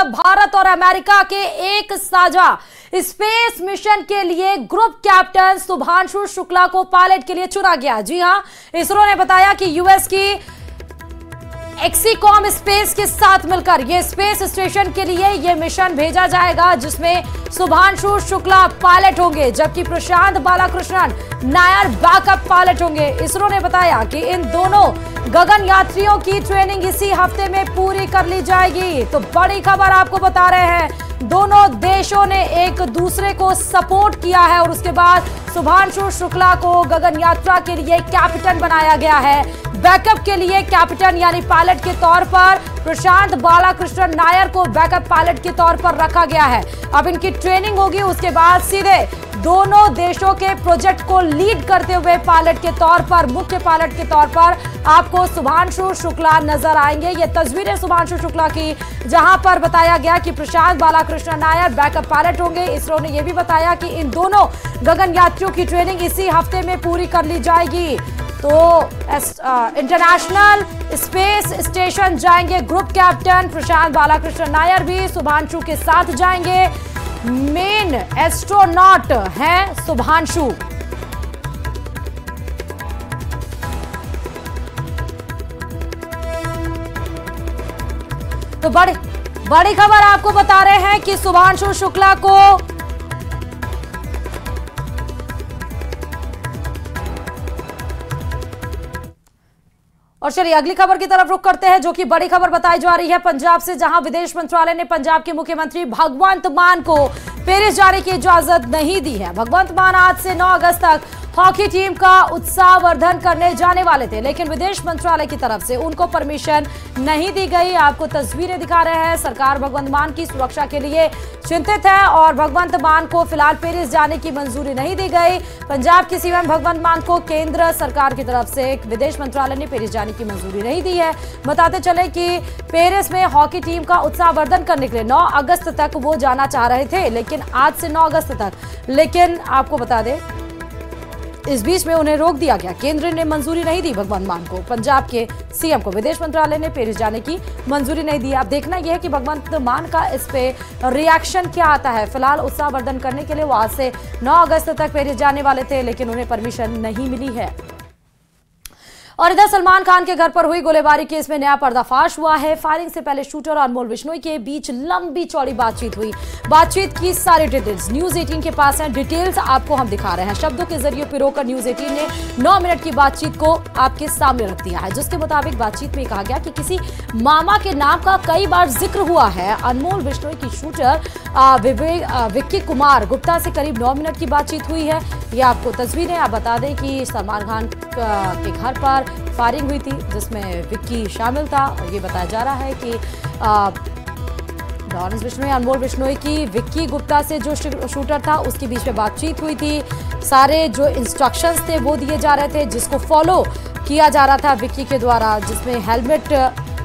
भारत और अमेरिका के एक साझा स्पेस मिशन के लिए ग्रुप कैप्टन शुभांशु शुक्ला को पायलट के लिए चुना गया। जी हां, इसरो ने बताया कि यूएस की एक्सीकॉम स्पेस के साथ मिलकर ये स्पेस स्टेशन के लिए ये मिशन भेजा जाएगा, जिसमें शुभांशु शुक्ला पायलट होंगे जबकि प्रशांत बालाकृष्णन नायर बैकअप पायलट होंगे। इसरो ने बताया कि इन दोनों गगन यात्रियों की ट्रेनिंग इसी हफ्ते में पूरी कर ली जाएगी। तो बड़ी खबर आपको बता रहे हैं, दोनों देशों ने एक दूसरे को सपोर्ट किया है और उसके बाद शुभांशु शुक्ला को गगन यात्रा के लिए कैप्टन बनाया गया है। बैकअप के लिए कैप्टन यानी पायलट के तौर पर प्रशांत बालाकृष्णन नायर को बैकअप पायलट के तौर पर रखा गया है। अब इनकी ट्रेनिंग होगी, उसके बाद सीधे दोनों देशों के प्रोजेक्ट को लीड करते हुए पायलट के तौर पर, मुख्य पायलट के तौर पर आपको शुभांशु शुक्ला नजर आएंगे। ये तस्वीरें शुभांशु शुक्ला की, जहां पर बताया गया कि प्रशांत बालाकृष्णन नायर बैकअप पायलट होंगे। इसरो ने यह भी बताया कि इन दोनों गगन यात्रियों की ट्रेनिंग इसी हफ्ते में पूरी कर ली जाएगी। तो इंटरनेशनल स्पेस स्टेशन जाएंगे ग्रुप कैप्टन प्रशांत बालाकृष्णन नायर, भी शुभांशु के साथ जाएंगे। मेन एस्ट्रोनॉट हैं शुभांशु। तो बड़ी खबर आपको बता रहे हैं कि शुभांशु शुक्ला को और चलिए अगली खबर की तरफ रुख करते हैं, जो कि बड़ी खबर बताई जा रही है पंजाब से, जहां विदेश मंत्रालय ने पंजाब के मुख्यमंत्री भगवंत मान को पेरिस जाने की इजाजत नहीं दी है। भगवंत मान आज से 9 अगस्त तक हॉकी टीम का उत्साहवर्धन करने जाने वाले थे, लेकिन विदेश मंत्रालय की तरफ से उनको परमिशन नहीं दी गई। आपको तस्वीरें दिखा रहे हैं। सरकार भगवंत मान की सुरक्षा के लिए चिंतित है और भगवंत मान को फिलहाल पेरिस जाने की मंजूरी नहीं दी गई। पंजाब के सीएम भगवंत मान को केंद्र सरकार की तरफ से विदेश मंत्रालय ने पेरिस जाने की मंजूरी नहीं दी है। बताते चले कि पेरिस में हॉकी टीम का उत्साहवर्धन करने के लिए 9 अगस्त तक वो जाना चाह रहे थे, लेकिन आज से 9 अगस्त तक, लेकिन आपको बता दें इस बीच में उन्हें रोक दिया गया। केंद्र ने मंजूरी नहीं दी भगवंत मान को, पंजाब के सीएम को विदेश मंत्रालय ने पेरिस जाने की मंजूरी नहीं दी। अब देखना यह है कि भगवंत मान का इस पे रिएक्शन क्या आता है। फिलहाल उत्साहवर्धन करने के लिए वो आज से 9 अगस्त तक पेरिस जाने वाले थे, लेकिन उन्हें परमिशन नहीं मिली है। और इधर सलमान खान के घर पर हुई गोलीबारी केस में नया पर्दाफाश हुआ है। फायरिंग से पहले शूटर और अनमोल बिश्नोई के बीच लंबी चौड़ी बातचीत हुई। बातचीत की सारी डिटेल्स न्यूज 18 के पास हैं। डिटेल्स आपको हम दिखा रहे हैं। शब्दों के जरिए पिरोकर न्यूज 18 ने 9 मिनट की बातचीत को आपके सामने रख दिया है, जिसके मुताबिक बातचीत में कहा गया कि किसी मामा के नाम का कई बार जिक्र हुआ है। अनमोल बिश्नोई की शूटर विक्की कुमार गुप्ता से करीब 9 मिनट की बातचीत हुई है। ये आपको तस्वीरें आप बता दें कि सलमान खान के घर पर फायरिंग हुई थी, जिसमें विक्की शामिल था। और ये बताया जा रहा है कि लॉरेंस बिश्नोई, अनमोल बिश्नोई की विक्की गुप्ता से जो शूटर था उसके बीच में बातचीत हुई थी। सारे जो इंस्ट्रक्शंस थे वो दिए जा रहे थे, जिसको फॉलो किया जा रहा था विक्की के द्वारा, जिसमें हेलमेट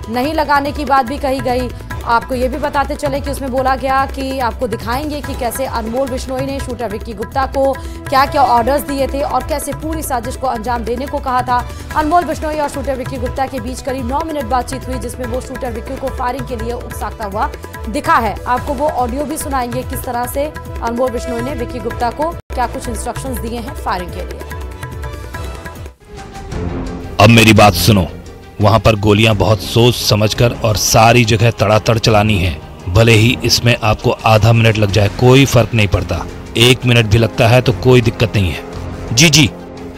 नहीं लगाने की बात भी कही गई। आपको ये भी बताते चले कि उसमें बोला गया कि आपको दिखाएंगे कि कैसे अनमोल बिश्नोई ने शूटर विक्की गुप्ता को क्या क्या ऑर्डर्स दिए थे और कैसे पूरी साजिश को अंजाम देने को कहा था। अनमोल बिश्नोई और शूटर विक्की गुप्ता के बीच करीब 9 मिनट बातचीत हुई, जिसमें वो शूटर विक्की को फायरिंग के लिए उकसाता हुआ दिखा है। आपको वो ऑडियो भी सुनाएंगे किस तरह से अनमोल बिश्नोई ने विक्की गुप्ता को क्या कुछ इंस्ट्रक्शंस दिए हैं फायरिंग के लिए। अब मेरी बात सुनो, वहां पर गोलियां बहुत सोच समझकर और सारी जगह तड़ातड़ चलानी है। भले ही इसमें आपको आधा मिनट लग जाए, कोई फर्क नहीं पड़ता। 1 मिनट भी लगता है तो कोई दिक्कत नहीं है। जी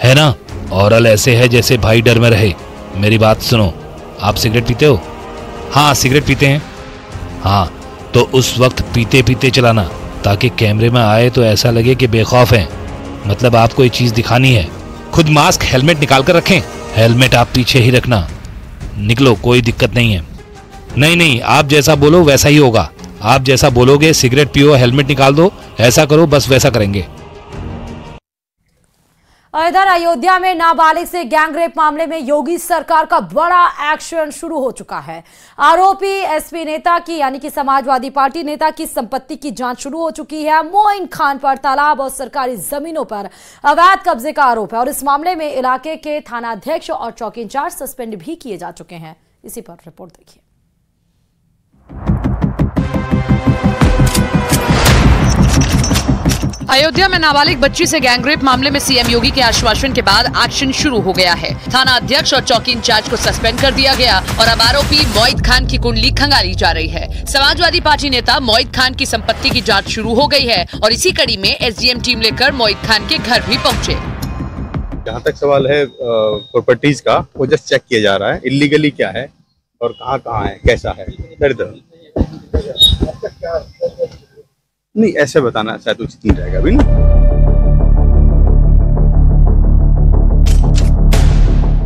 है ना। औरल ऐसे है जैसे भाई डर में रहे। मेरी बात सुनो, आप सिगरेट पीते हो? हाँ, सिगरेट पीते हैं। हाँ, तो उस वक्त पीते पीते चलाना, ताकि कैमरे में आए तो ऐसा लगे कि बेखौफ हैं। मतलब आपको एक चीज दिखानी है। खुद मास्क हेलमेट निकाल कर रखें। हेलमेट आप पीछे ही रखना। निकलो, कोई दिक्कत नहीं है। नहीं, आप जैसा बोलो वैसा ही होगा। आप जैसा बोलोगे, सिगरेट पियो, हेलमेट निकाल दो, ऐसा करो, बस वैसा करेंगे। इधर अयोध्या में नाबालिग से गैंगरेप मामले में योगी सरकार का बड़ा एक्शन शुरू हो चुका है। आरोपी एसपी नेता की यानी कि समाजवादी पार्टी नेता की संपत्ति की जांच शुरू हो चुकी है। मोइन खान पर तालाब और सरकारी जमीनों पर अवैध कब्जे का आरोप है और इस मामले में इलाके के थानाध्यक्ष और चौकी इंचार्ज सस्पेंड भी किए जा चुके हैं। इसी पर रिपोर्ट देखिए। अयोध्या में नाबालिग बच्ची से गैंगरेप मामले में सीएम योगी के आश्वासन के बाद एक्शन शुरू हो गया है। थाना अध्यक्ष और चौकी इंचार्ज को सस्पेंड कर दिया गया और अब आरोपी मोहित खान की कुंडली खंगाली जा रही है। समाजवादी पार्टी नेता मोहित खान की संपत्ति की जांच शुरू हो गई है और इसी कड़ी में एसडीएम टीम लेकर मोहित खान के घर भी पहुंचे। जहाँ तक सवाल है प्रॉपर्टीज का, वो जस्ट चेक किया जा रहा है इलीगली क्या है और कहाँ है, कैसा है। दर्द नहीं, ऐसे बताना शायद उचित नहीं रहेगा अभी।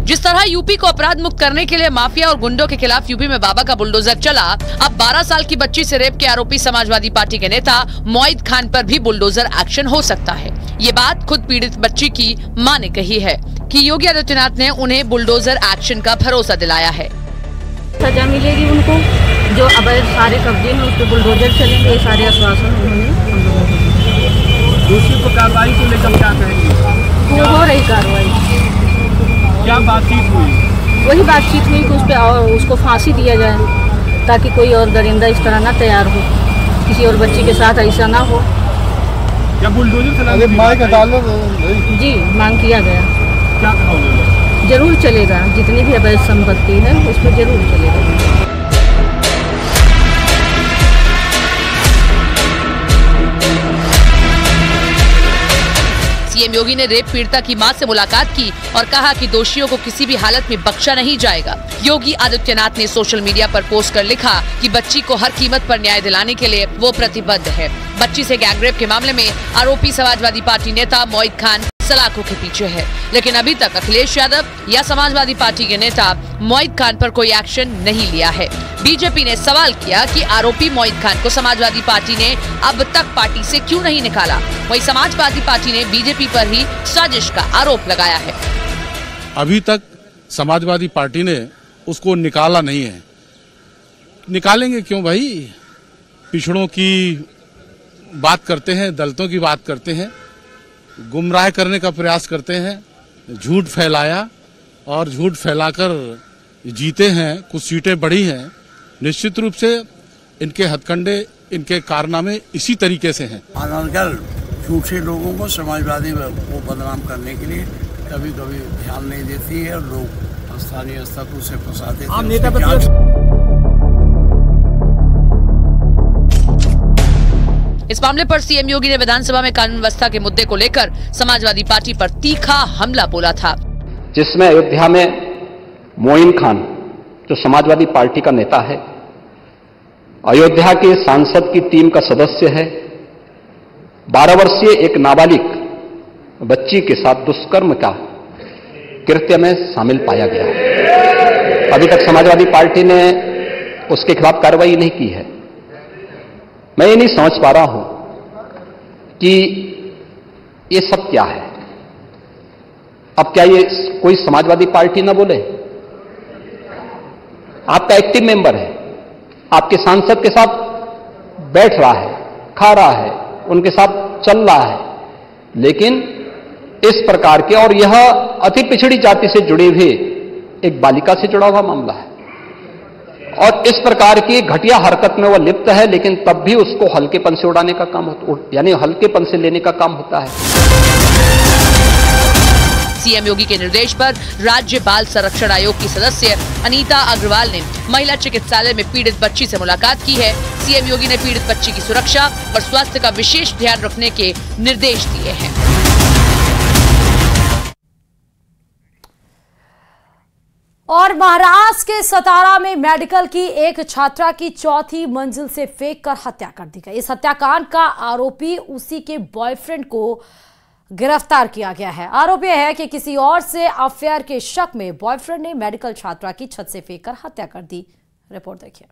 जिस तरह यूपी को अपराध मुक्त करने के लिए माफिया और गुंडों के खिलाफ यूपी में बाबा का बुलडोजर चला, अब 12 साल की बच्ची से रेप के आरोपी समाजवादी पार्टी के नेता मोहित खान पर भी बुलडोजर एक्शन हो सकता है। ये बात खुद पीड़ित बच्ची की मां ने कही है कि योगी आदित्यनाथ ने उन्हें बुलडोजर एक्शन का भरोसा दिलाया है। सजा मिलेगी उनको, जो अब सारे कब्जे में उस पर बुलडोजर चलेंगे, ये सारे आश्वासन उन्होंने हम लोगों को। दोषी को कार्रवाई को लेकर क्या कहेंगे? हो रही कार्रवाई। क्या बातचीत हुई? वही बातचीत हुई कि उस पर उसको फांसी दिया जाए ताकि कोई और दरिंदा इस तरह ना तैयार हो, किसी और बच्ची के साथ ऐसा ना हो। क्या बुलडोजर चलाने जी मांग किया गया। क्या कहा उन्होंने? जरूर चलेगा, जितनी भी अवैध संपत्ति है उस पर जरूर चलेगा। सीएम योगी ने रेप पीड़िता की मां से मुलाकात की और कहा कि दोषियों को किसी भी हालत में बख्शा नहीं जाएगा। योगी आदित्यनाथ ने सोशल मीडिया पर पोस्ट कर लिखा कि बच्ची को हर कीमत पर न्याय दिलाने के लिए वो प्रतिबद्ध है। बच्ची से गैंगरेप के मामले में आरोपी समाजवादी पार्टी नेता मोहित खान सलाखों के पीछे है, लेकिन अभी तक अखिलेश यादव या समाजवादी पार्टी के नेता मोहित खान पर कोई एक्शन नहीं लिया है। बीजेपी ने सवाल किया कि आरोपी मोहित खान को समाजवादी पार्टी ने अब तक पार्टी से क्यों नहीं निकाला। वहीं समाजवादी पार्टी ने बीजेपी पर ही साजिश का आरोप लगाया है। अभी तक समाजवादी पार्टी ने उसको निकाला नहीं है। निकालेंगे क्यों भाई? पिछड़ों की बात करते हैं, दलितों की बात करते हैं, गुमराह करने का प्रयास करते हैं, झूठ फैलाया और झूठ फैलाकर जीते हैं, कुछ सीटें बढ़ी हैं। निश्चित रूप से इनके हथकंडे, इनके कारनामे इसी तरीके से हैं। अनर्गल झूठे लोगों को समाजवादी को बदनाम करने के लिए कभी कभी ध्यान नहीं देती है और लोग स्थानीय स्तर पर उसे फंसाते हैं। इस मामले पर सीएम योगी ने विधानसभा में कानून व्यवस्था के मुद्दे को लेकर समाजवादी पार्टी पर तीखा हमला बोला था, जिसमें अयोध्या में मोइन खान जो समाजवादी पार्टी का नेता है, अयोध्या के सांसद की टीम का सदस्य है, 12 वर्षीय एक नाबालिग बच्ची के साथ दुष्कर्म का कृत्य में शामिल पाया गया है। अभी तक समाजवादी पार्टी ने उसके खिलाफ कार्रवाई नहीं की है। मैं ये नहीं समझ पा रहा हूं कि ये सब क्या है। अब क्या ये कोई समाजवादी पार्टी ना बोले? आपका एक्टिव मेंबर है, आपके सांसद के साथ बैठ रहा है, खा रहा है, उनके साथ चल रहा है, लेकिन इस प्रकार के, और यह अति पिछड़ी जाति से जुड़ी हुई एक बालिका से जुड़ा हुआ मामला है और इस प्रकार की घटिया हरकत में वह लिप्त है, लेकिन तब भी उसको हल्केपन से उड़ाने का काम होता, यानी हल्केपन से लेने का काम होता है। सीएम योगी के निर्देश पर राज्य बाल संरक्षण आयोग की सदस्य अनीता अग्रवाल ने महिला चिकित्सालय में पीड़ित बच्ची से मुलाकात की है। सीएम योगी ने पीड़ित बच्ची की सुरक्षा और स्वास्थ्य का विशेष ध्यान रखने के निर्देश दिए हैं। और महाराष्ट्र के सतारा में मेडिकल की एक छात्रा की चौथी मंजिल से फेंक कर हत्या कर दी गई। इस हत्याकांड का आरोपी उसी के बॉयफ्रेंड को गिरफ्तार किया गया है। आरोप यह है कि किसी और से अफेयर के शक में बॉयफ्रेंड ने मेडिकल छात्रा की छत से फेंककर हत्या कर दी। रिपोर्ट देखिए।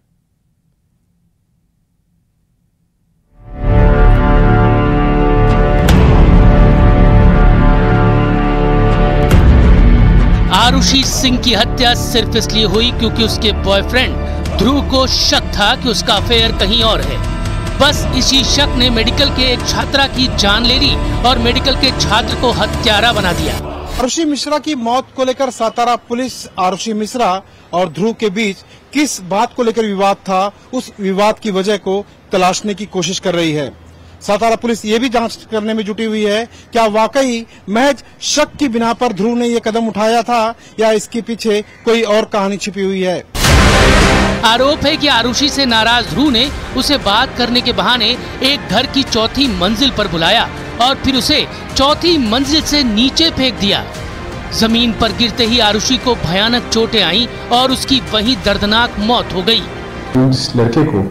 आरुषि सिंह की हत्या सिर्फ इसलिए हुई क्योंकि उसके बॉयफ्रेंड ध्रुव को शक था कि उसका अफेयर कहीं और है। बस इसी शक ने मेडिकल के एक छात्रा की जान ले ली और मेडिकल के छात्र को हत्यारा बना दिया। आरुषि मिश्रा की मौत को लेकर सातारा पुलिस आरुषि मिश्रा और ध्रुव के बीच किस बात को लेकर विवाद था, उस विवाद की वजह को तलाशने की कोशिश कर रही है। सातारा पुलिस ये भी जांच करने में जुटी हुई है क्या वाकई महज शक की बिना पर ध्रुव ने ये कदम उठाया था या इसके पीछे कोई और कहानी छिपी हुई है। आरोप है कि आरुषि से नाराज ध्रुव ने उसे बात करने के बहाने एक घर की चौथी मंजिल पर बुलाया और फिर उसे चौथी मंजिल से नीचे फेंक दिया। जमीन पर गिरते ही आरुषि को भयानक चोटें आईं और उसकी वहीं दर्दनाक मौत हो गई। इस लड़के को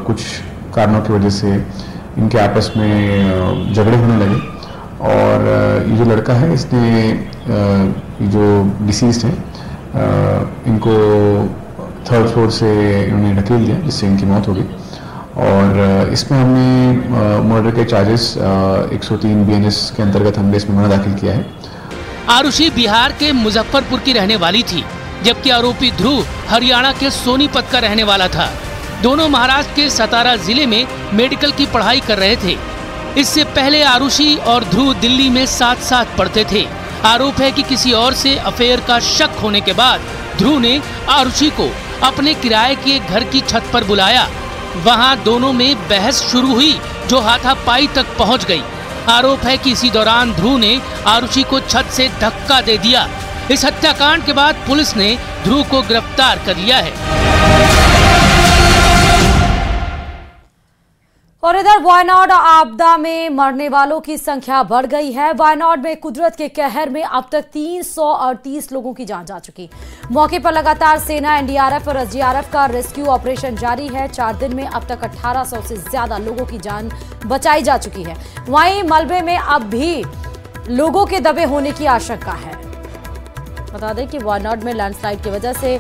कुछ कारणों की वजह से इनके आपस में झगड़े होने लगे और ये जो लड़का है इसने जो डिसीज्ड है इनको 3rd फ्लोर से इन्होंने ढकेल दिया जिससे इनकी मौत हो गई और इसमें हमने मर्डर के चार्जेस 103 BNS के अंतर्गत हमने इसमें मामला दाखिल किया है। आरुषि बिहार के मुजफ्फरपुर की रहने वाली थी जबकि आरोपी ध्रुव हरियाणा के सोनीपत का रहने वाला था। दोनों महाराष्ट्र के सतारा जिले में मेडिकल की पढ़ाई कर रहे थे। इससे पहले आरुषि और ध्रुव दिल्ली में साथ साथ पढ़ते थे। आरोप है कि किसी और से अफेयर का शक होने के बाद ध्रुव ने आरुषि को अपने किराए के घर की छत पर बुलाया। वहां दोनों में बहस शुरू हुई जो हाथापाई तक पहुंच गई। आरोप है कि इसी दौरान ध्रुव ने आरुषि को छत से धक्का दे दिया। इस हत्याकांड के बाद पुलिस ने ध्रुव को गिरफ्तार कर लिया है। और इधर वायनाड आपदा में मरने वालों की संख्या बढ़ गई है। वायनाड में कुदरत के कहर में अब तक 338 लोगों की जान जा चुकी। मौके पर लगातार सेना, एनडीआरएफ और एसडीआरएफ का रेस्क्यू ऑपरेशन जारी है। 4 दिन में अब तक 1800 से ज्यादा लोगों की जान बचाई जा चुकी है। वहीं मलबे में अब भी लोगों के दबे होने की आशंका है। बता दें कि वायनाड में लैंडस्लाइड की वजह से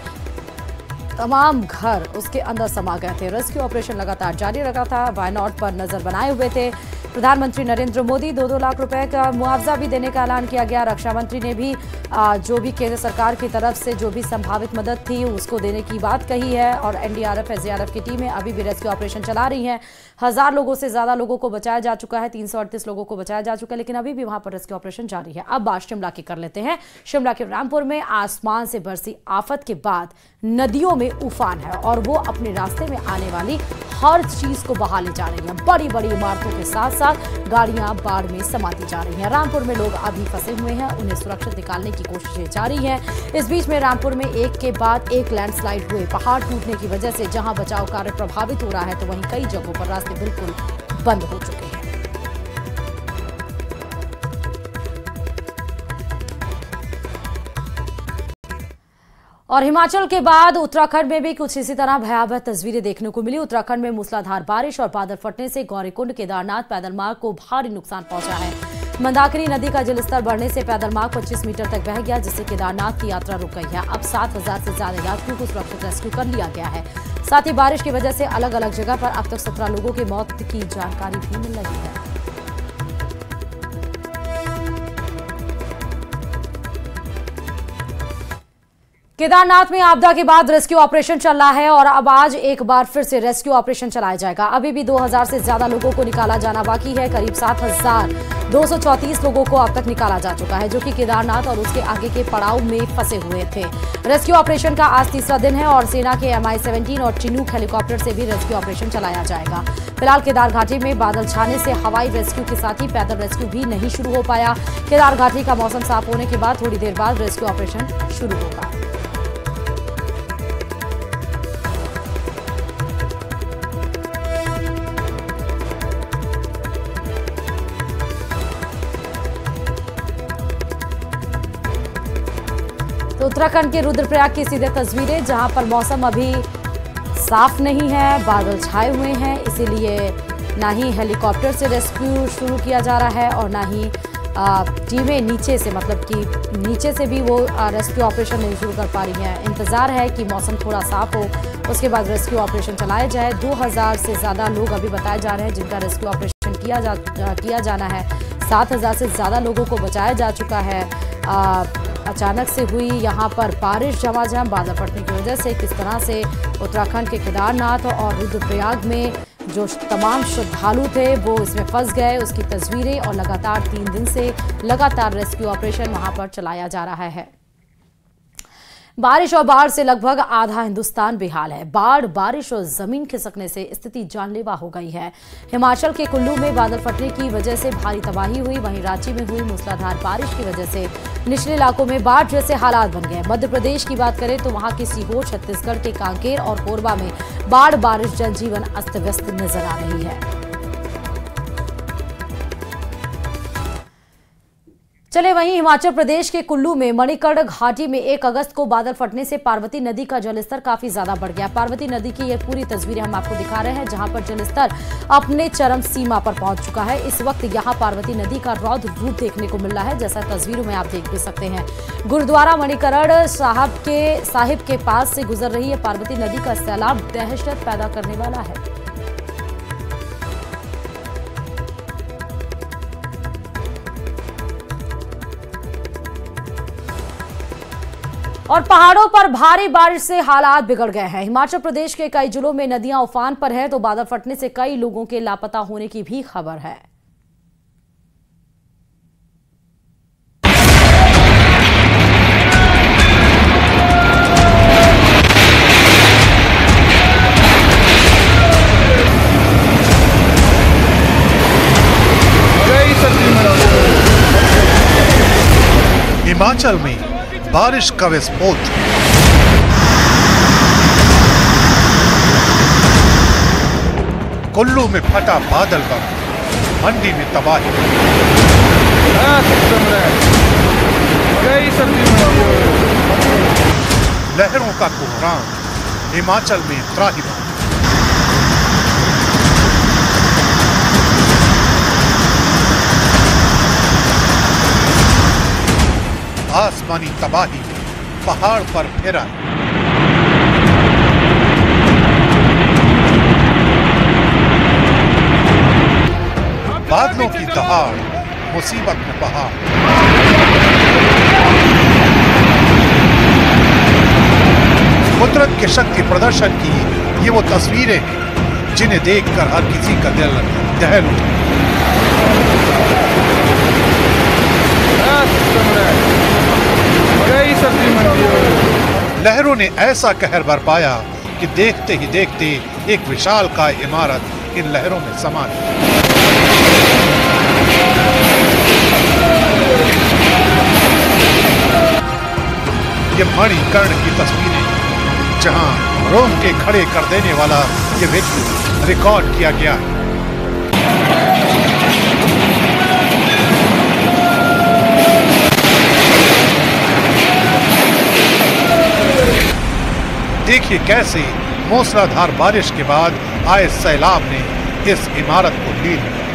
तमाम घर उसके अंदर समा गए थे। रेस्क्यू ऑपरेशन लगातार जारी रखा था। वायनाड पर नजर बनाए हुए थे। प्रधानमंत्री नरेंद्र मोदी 2-2 लाख रुपए का मुआवजा भी देने का ऐलान किया गया। रक्षा मंत्री ने भी जो भी केंद्र सरकार की तरफ से जो भी संभावित मदद थी उसको देने की बात कही है। और एनडीआरएफ, एसडीआरएफ की टीमें अभी भी रेस्क्यू ऑपरेशन चला रही हैं। 1000 लोगों से ज्यादा लोगों को बचाया जा चुका है। 338 लोगों को बचाया जा चुका है, लेकिन अभी भी वहां पर रेस्क्यू ऑपरेशन जारी है। अब बात शिमला की कर लेते हैं। शिमला के रामपुर में आसमान से बरसी आफत के बाद नदियों में उफान है और वो अपने रास्ते में आने वाली हर चीज को बहा ले जा रही है। बड़ी बड़ी इमारतों के साथ साथ गाड़ियां बाढ़ में समाती जा रही हैं। रामपुर में लोग अभी फंसे हुए हैं, उन्हें सुरक्षित निकालने की कोशिशें जारी हैं। इस बीच में रामपुर में एक के बाद एक लैंडस्लाइड हुए। पहाड़ टूटने की वजह से जहां बचाव कार्य प्रभावित हो रहा है तो वहीं कई जगहों पर रास्ते बिल्कुल बंद हो चुके हैं। और हिमाचल के बाद उत्तराखंड में भी कुछ इसी तरह भयावह तस्वीरें देखने को मिली। उत्तराखंड में मूसलाधार बारिश और बादल फटने से गौरीकुंड केदारनाथ पैदल मार्ग को भारी नुकसान पहुंचा है। मंदाकिनी नदी का जलस्तर बढ़ने से पैदल मार्ग 25 मीटर तक बह गया, जिससे केदारनाथ की यात्रा रुक गई है। अब 7000 से ज्यादा यात्रियों को सुरक्षित रेस्क्यू कर लिया गया है। साथ ही बारिश की वजह से अलग अलग जगह पर अब तक 17 लोगों की मौत की जानकारी भी मिल रही है। केदारनाथ में आपदा के बाद रेस्क्यू ऑपरेशन चल रहा है और अब आज एक बार फिर से रेस्क्यू ऑपरेशन चलाया जाएगा। अभी भी 2000 से ज्यादा लोगों को निकाला जाना बाकी है। करीब 7234 लोगों को अब तक निकाला जा चुका है, जो कि केदारनाथ और उसके आगे के पड़ाव में फंसे हुए थे। रेस्क्यू ऑपरेशन का आज तीसरा दिन है और सेना के MI-17 और चिनूक हेलीकॉप्टर से भी रेस्क्यू ऑपरेशन चलाया जाएगा। फिलहाल केदार घाटी में बादल छाने से हवाई रेस्क्यू के साथ ही पैदल रेस्क्यू भी नहीं शुरू हो पाया। केदार घाटी का मौसम साफ होने के बाद थोड़ी देर बाद रेस्क्यू ऑपरेशन शुरू होगा। तो उत्तराखंड के रुद्रप्रयाग की सीधे तस्वीरें, जहां पर मौसम अभी साफ नहीं है, बादल छाए हुए हैं, इसीलिए ना ही हेलीकॉप्टर से रेस्क्यू शुरू किया जा रहा है और ना ही टीमें नीचे से, मतलब कि नीचे से भी वो रेस्क्यू ऑपरेशन नहीं शुरू कर पा रही हैं। इंतजार है कि मौसम थोड़ा साफ हो, उसके बाद रेस्क्यू ऑपरेशन चलाया जाए। 2000 से ज़्यादा लोग अभी बताए जा रहे हैं जिनका रेस्क्यू ऑपरेशन किया जाना है। 7000 से ज़्यादा लोगों को बचाया जा चुका है। अचानक से हुई यहाँ पर बारिश, झमाझम बादल फटने की वजह से किस तरह से उत्तराखंड के केदारनाथ और रुद्रप्रयाग में जो तमाम श्रद्धालु थे वो इसमें फंस गए, उसकी तस्वीरें। और लगातार 3 दिन से लगातार रेस्क्यू ऑपरेशन वहां पर चलाया जा रहा है। बारिश और बाढ़ से लगभग आधा हिंदुस्तान बेहाल है। बाढ़, बारिश और जमीन खिसकने से स्थिति जानलेवा हो गई है। हिमाचल के कुल्लू में बादल फटने की वजह से भारी तबाही हुई। वहीं रांची में हुई मूसलाधार बारिश की वजह से निचले इलाकों में बाढ़ जैसे हालात बन गए। मध्य प्रदेश की बात करें तो वहां के सीहोर, छत्तीसगढ़ के कांकेर और कोरबा में बाढ़, बारिश, जनजीवन अस्त व्यस्त नजर आ रही है। चले वहीं हिमाचल प्रदेश के कुल्लू में मणिकर्ण घाटी में 1 अगस्त को बादल फटने से पार्वती नदी का जलस्तर काफी ज्यादा बढ़ गया। पार्वती नदी की ये पूरी तस्वीरें हम आपको दिखा रहे हैं, जहां पर जलस्तर अपने चरम सीमा पर पहुंच चुका है। इस वक्त यहां पार्वती नदी का रौद्र रूप देखने को मिल रहा है, जैसा तस्वीरों में आप देख भी सकते हैं। गुरुद्वारा मणिकर्ण साहिब के पास से गुजर रही है पार्वती नदी का सैलाब दहशत पैदा करने वाला है। और पहाड़ों पर भारी बारिश से हालात बिगड़ गए हैं। हिमाचल प्रदेश के कई जिलों में नदियां उफान पर है, तो बादल फटने से कई लोगों के लापता होने की भी खबर है। हिमाचल में बारिश का विस्फोट। कुल्लू में फटा बादल बम, मंडी में तबाही। लहरों का कोहराम, हिमाचल में त्राहिमाम। आसमानी तबाही पहाड़ पर फिरा। बादलों की दहाड़, मुसीबत में पहाड़। कुदरत के शक्ति प्रदर्शन की ये वो तस्वीरें हैं जिन्हें देखकर हर किसी का दिल दहल उठा। लहरों ने ऐसा कहर बरपाया कि देखते ही देखते एक विशालकाय इमारत इन लहरों में समा गई। ये मणिकर्ण की तस्वीरें जहां रोंगटे खड़े कर देने वाला ये वीडियो रिकॉर्ड किया गया है। देखिए कैसे मूसलाधार बारिश के बाद आए सैलाब ने इस इमारत को लील लिया।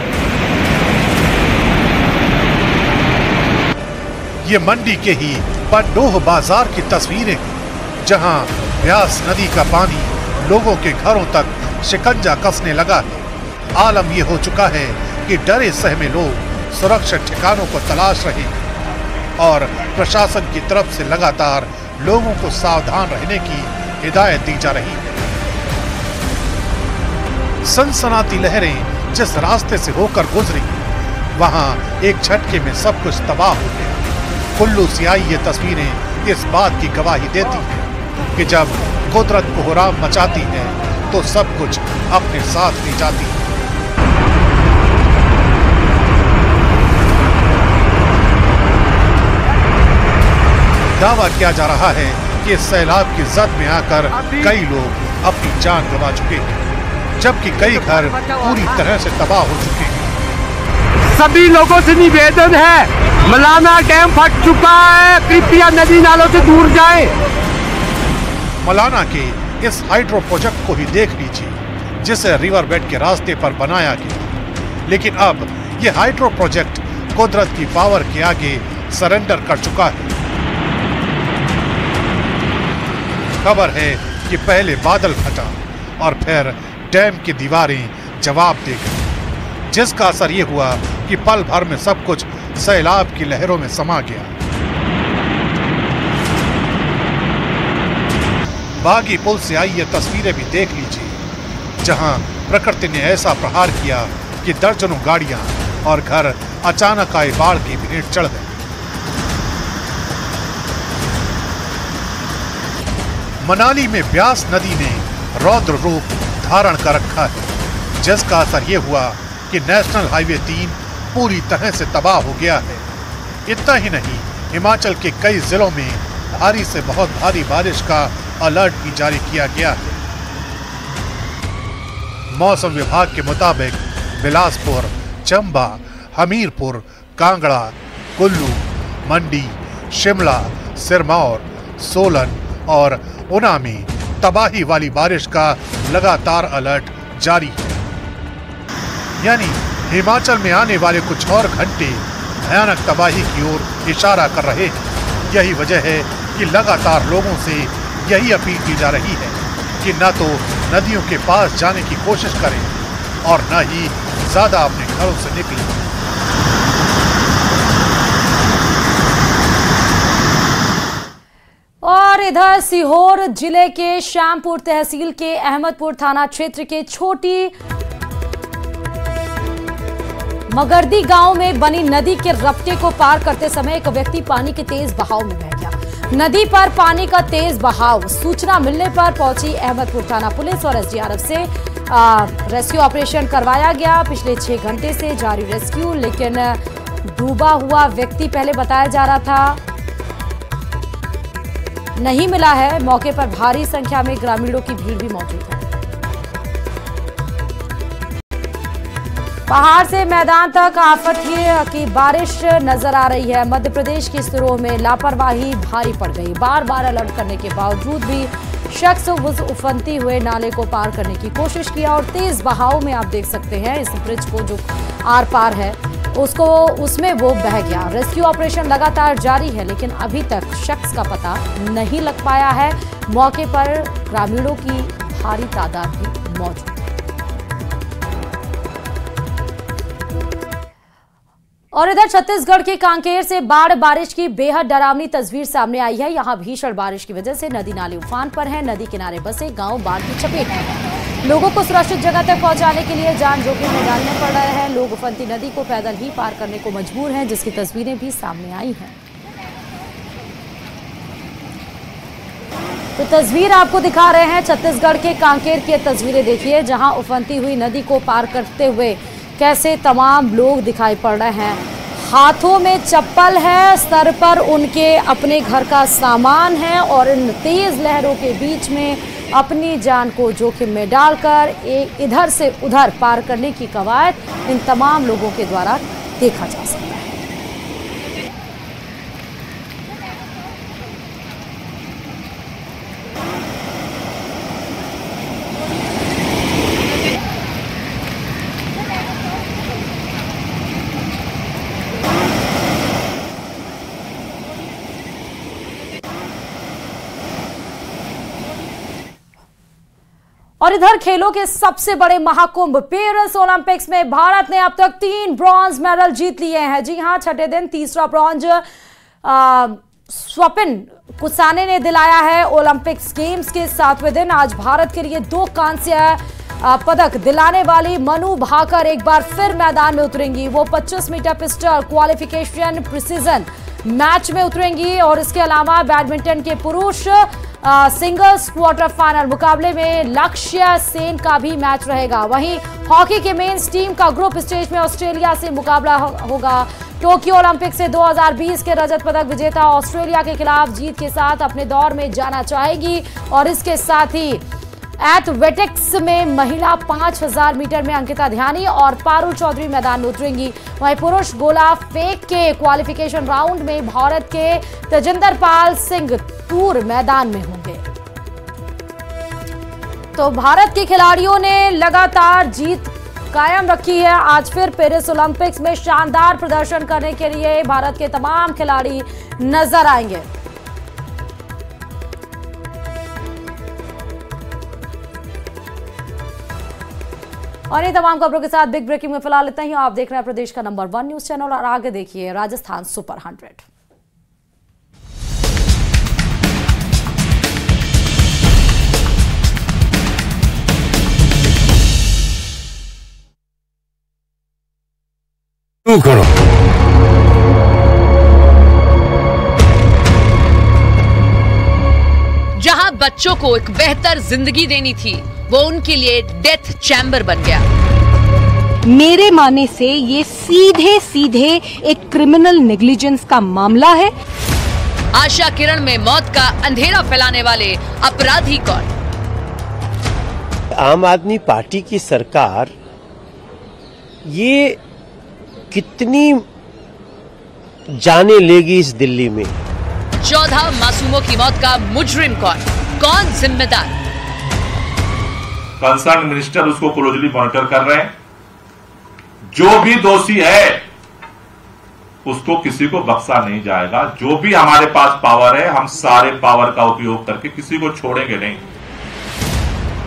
ये मंडी के ही पंडोह बाजार की तस्वीरें हैं, जहां व्यास नदी का पानी लोगों के घरों तक शिकंजा कसने लगा है। आलम ये हो चुका है कि डरे सहमे लोग सुरक्षित ठिकानों को तलाश रहे हैं और प्रशासन की तरफ से लगातार लोगों को सावधान रहने की हिदायत दी जा रही है। सनसनाती लहरें जिस रास्ते से होकर गुजरी, वहां एक झटके में सब कुछ तबाह हो गया। कुल्लू से आई ये तस्वीरें इस बात की गवाही देती हैं कि जब कुदरत कोहराम मचाती है तो सब कुछ अपने साथ ले जाती है। दावा किया जा रहा है कि इस सैलाब की जद में आकर कई लोग अपनी जान गंवा चुके हैं, जबकि कई घर पूरी तरह से तबाह हो चुके हैं। सभी लोगों से निवेदन है, मलाना डैम फट चुका है, कृपया नदी नालों से दूर जाएं। मलाना के इस हाइड्रो प्रोजेक्ट को ही देख लीजिए, जिसे रिवर बेड के रास्ते पर बनाया गया, लेकिन अब ये हाइड्रो प्रोजेक्ट कुदरत की पावर के आगे सरेंडर कर चुका है। खबर है कि पहले बादल फटा और फिर डैम की दीवारें जवाब दे गई, जिसका असर ये हुआ कि पल भर में सब कुछ सैलाब की लहरों में समा गया। बागी पुल से आई ये तस्वीरें भी देख लीजिए, जहां प्रकृति ने ऐसा प्रहार किया कि दर्जनों गाड़ियां और घर अचानक आए बाढ़ की भेंट चढ़ गए। मनाली में ब्यास नदी ने रौद्र रूप धारण कर रखा है, जिसका असर ये हुआ कि नेशनल हाईवे 3 पूरी तरह से तबाह हो गया है। इतना ही नहीं, हिमाचल के कई जिलों में भारी से बहुत भारी बारिश का अलर्ट भी जारी किया गया है। मौसम विभाग के मुताबिक बिलासपुर, चंबा, हमीरपुर, कांगड़ा, कुल्लू, मंडी, शिमला, सिरमौर, सोलन और ऊना में तबाही वाली बारिश का लगातार अलर्ट जारी है। यानी हिमाचल में आने वाले कुछ और घंटे भयानक तबाही की ओर इशारा कर रहे हैं। यही वजह है कि लगातार लोगों से यही अपील की जा रही है कि न तो नदियों के पास जाने की कोशिश करें और न ही ज्यादा अपने घरों से निकलें। और इधर सीहोर जिले के श्यामपुर तहसील के अहमदपुर थाना क्षेत्र के छोटी मगरदी गांव में बनी नदी के रपटे को पार करते समय एक व्यक्ति पानी के तेज बहाव में बह गया। नदी पर पानी का तेज बहाव, सूचना मिलने पर पहुंची अहमदपुर थाना पुलिस और एसडीआरएफ से रेस्क्यू ऑपरेशन करवाया गया। पिछले 6 घंटे से जारी रेस्क्यू, लेकिन डूबा हुआ व्यक्ति पहले बताया जा रहा था नहीं मिला है। मौके पर भारी संख्या में ग्रामीणों की भीड़ भी मौजूद है। पहाड़ से मैदान तक आफत की बारिश नजर आ रही है। मध्य प्रदेश की सिरों में लापरवाही भारी पड़ गई। बार बार अलर्ट करने के बावजूद भी शख्स उस उफनती हुए नाले को पार करने की कोशिश किया और तेज बहाव में आप देख सकते हैं इस ब्रिज को जो आर पार है उसमें वो बह गया। रेस्क्यू ऑपरेशन लगातार जारी है, लेकिन अभी तक शख्स का पता नहीं लग पाया है। मौके पर ग्रामीणों की भारी तादाद भी मौजूद है। और इधर छत्तीसगढ़ के कांकेर से बाढ़ बारिश की बेहद डरावनी तस्वीर सामने आई है। यहां भीषण बारिश की वजह से नदी नाले उफान पर है। नदी किनारे बसे गांव बाढ़ की चपेट में है। लोगों को सुरक्षित जगह तक पहुंचाने के लिए जान जोखिम में डालने पड़ रहे हैं। लोग उफनती नदी को पैदल ही पार करने को मजबूर हैं, जिसकी तस्वीरें भी सामने आई हैं। तो तस्वीर आपको दिखा रहे हैं छत्तीसगढ़ के कांकेर की तस्वीरें देखिए, जहां उफनती हुई नदी को पार करते हुए कैसे तमाम लोग दिखाई पड़ रहे हैं। हाथों में चप्पल है, सर पर उनके अपने घर का सामान है और इन तेज लहरों के बीच में अपनी जान को जोखिम में डालकर इधर से उधर पार करने की कवायद इन तमाम लोगों के द्वारा देखा जा सकता है। और इधर खेलों के सबसे बड़े महाकुंभ पेरिस ओलंपिक्स में भारत ने अब तक 3 ब्रॉन्ज मेडल जीत लिए हैं। जी हां, छठे दिन तीसरा ब्रॉन्ज स्वपिन कुसाने ने दिलाया है। ओलंपिक्स गेम्स के 7वें दिन आज भारत के लिए 2 कांस्य पदक दिलाने वाली मनु भाकर एक बार फिर मैदान में उतरेंगी। वो 25 metre pistol qualification precision match में उतरेंगी और इसके अलावा बैडमिंटन के पुरुष सिंगल्स क्वार्टर फाइनल मुकाबले में लक्ष्य सेन का भी मैच रहेगा। वहीं हॉकी के मेंस टीम का ग्रुप स्टेज में ऑस्ट्रेलिया से मुकाबला होगा। टोक्यो ओलंपिक से 2020 के रजत पदक विजेता ऑस्ट्रेलिया के खिलाफ जीत के साथ अपने दौर में जाना चाहेगी। और इसके साथ ही एथलेटिक्स में महिला 5000 मीटर में अंकिता ध्यानी और पारुल चौधरी मैदान में उतरेंगी। वहीं पुरुष गोला फेंक के क्वालिफिकेशन राउंड में भारत के तेजिंदर पाल सिंह तूर मैदान में होंगे। तो भारत के खिलाड़ियों ने लगातार जीत कायम रखी है। आज फिर पेरिस ओलंपिक्स में शानदार प्रदर्शन करने के लिए भारत के तमाम खिलाड़ी नजर आएंगे। और ये तमाम खबरों के साथ बिग ब्रेकिंग में फिलहाल इतना ही। आप देख रहे हैं प्रदेश का नंबर 1 न्यूज चैनल और आगे देखिए राजस्थान सुपर 100। करो जहां बच्चे बच्चों को एक बेहतर जिंदगी देनी थी, वो उनके लिए डेथ चैम्बर बन गया। मेरे मानने से ये सीधे सीधे एक क्रिमिनल नेग्लिजेंस का मामला है। आशा किरण में मौत का अंधेरा फैलाने वाले अपराधी कौन? आम आदमी पार्टी की सरकार ये कितनी जाने लेगी इस दिल्ली में? 14 मासूमों की मौत का मुजरिम कौन? कौन जिम्मेदार? कंसर्न मिनिस्टर उसको क्लोजली मॉनिटर कर रहे हैं। जो भी दोषी है उसको किसी को बख्शा नहीं जाएगा। जो भी हमारे पास पावर है, हम सारे पावर का उपयोग करके किसी को छोड़ेंगे नहीं।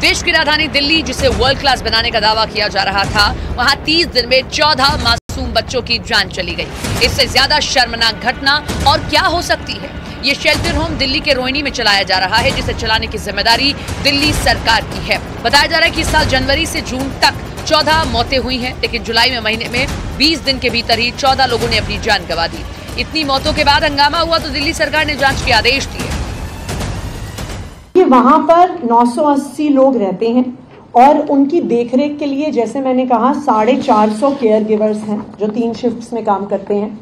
देश की राजधानी दिल्ली, जिसे वर्ल्ड क्लास बनाने का दावा किया जा रहा था, वहां 30 दिन में 14 मासूम बच्चों की जान चली गई। इससे ज्यादा शर्मनाक घटना और क्या हो सकती है? ये शेल्टर होम दिल्ली के रोहिणी में चलाया जा रहा है, जिसे चलाने की जिम्मेदारी दिल्ली सरकार की है। बताया जा रहा है कि इस साल जनवरी से जून तक 14 मौतें हुई हैं, लेकिन जुलाई में महीने में 20 दिन के भीतर ही 14 लोगों ने अपनी जान गंवा दी। इतनी मौतों के बाद हंगामा हुआ तो दिल्ली सरकार ने जांच के आदेश दिए। वहां पर 980 लोग रहते हैं और उनकी देखरेख के लिए, जैसे मैंने कहा, 450 केयर गिवर्स हैं जो 3 शिफ्ट्स में काम करते हैं।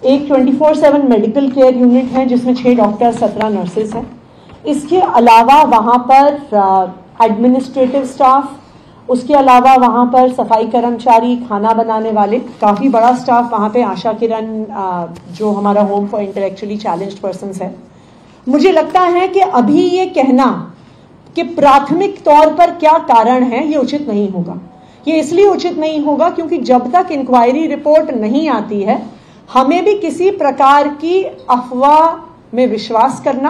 एक 24/7 मेडिकल केयर यूनिट है जिसमें 6 डॉक्टर, 17 नर्सेस हैं। इसके अलावा वहां पर एडमिनिस्ट्रेटिव स्टाफ, उसके अलावा वहां पर सफाई कर्मचारी, खाना बनाने वाले, काफ़ी बड़ा स्टाफ वहां पे। आशा किरण जो हमारा home for intellectually challenged persons है। मुझे लगता है कि अभी ये कहना कि प्राथमिक तौर पर क्या कारण है, ये उचित नहीं होगा। ये इसलिए उचित नहीं होगा क्योंकि जब तक इंक्वायरी रिपोर्ट नहीं आती है, हमें भी किसी प्रकार की अफवाह में विश्वास करना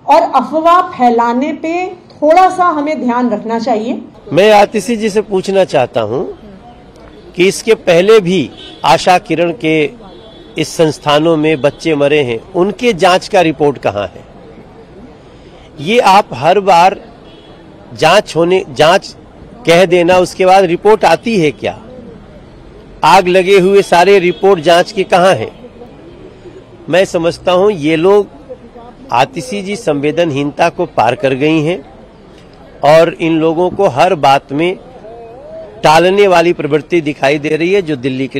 और अफवाह फैलाने पे थोड़ा सा हमें ध्यान रखना चाहिए। मैं आतिशी जी से पूछना चाहता हूं कि इसके पहले भी आशा किरण के इस संस्थानों में बच्चे मरे हैं, उनके जांच का रिपोर्ट कहां है? ये आप हर बार जांच कह देना, उसके बाद रिपोर्ट आती है क्या? आग लगे हुए सारे रिपोर्ट जांच के कहां है? मैं समझता हूं ये लोग, आतिशी जी संवेदनहीनता को पार कर गई हैं और इन लोगों को हर बात में टालने वाली प्रवृत्ति दिखाई दे रही है, जो दिल्ली के लिए